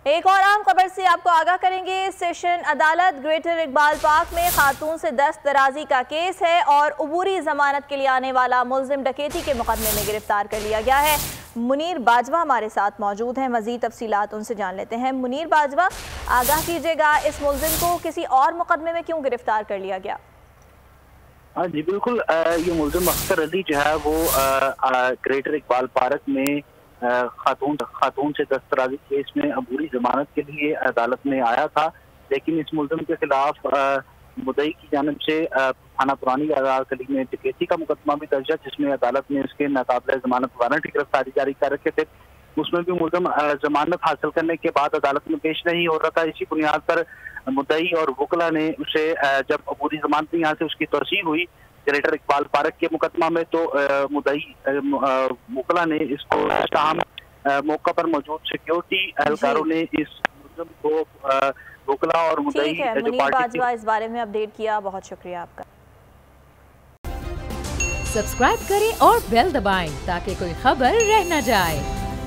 एक और अहम खबर से आपको आगाह करेंगे। सेशन अदालत ग्रेटर इकबाल पार्क में खातून से दस्त दराजी का केस है और अबूरी जमानत के लिए आने वाला मुल्जिम डकैती के मुकदमे में गिरफ्तार कर लिया गया है। मुनीर बाजवा हमारे साथ मौजूद हैं, मजीद तफसीलात उनसे जान लेते हैं। मुनीर बाजवा, आगाह कीजिएगा, इस मुल्जिम को किसी और मुकदमे में क्यों गिरफ्तार कर लिया गया? हाँ जी बिल्कुल, ये मुल्जिम अख्तर अली जो है वो ग्रेटर इकबाल पार्क में खातून से दस्तराजी केस में अबूरी जमानत के लिए अदालत में आया था, लेकिन इस मुल्जिम के खिलाफ मुद्दई की जानिब से थाना पुरानी गली में डकैती का मुकदमा भी दर्ज है, जिसमें अदालत ने उसके नाकाबिल जमानत वारंट की गिरफ्तारी जारी कर रखे थे। उसमें भी मुल्जिम जमानत हासिल करने के बाद अदालत में पेश नहीं हो रहा था। इसी बुनियाद पर मुद्दई और वकला ने उसे जब अबूरी जमानत यहाँ से उसकी तोसीह हुई ग्रेटर इकबाल पार्क के मुकदमा में, तो मुद्दई वकला ने इसको शाम मौका पर मौजूद सिक्योरिटी एहलकारों ने इस मुल्जिम को वकला और मुद्दई जो पार्टी इस बारे में अपडेट किया, बहुत शुक्रिया आपका। सब्सक्राइब करें और बेल दबाएं ताकि कोई खबर रह न जाए।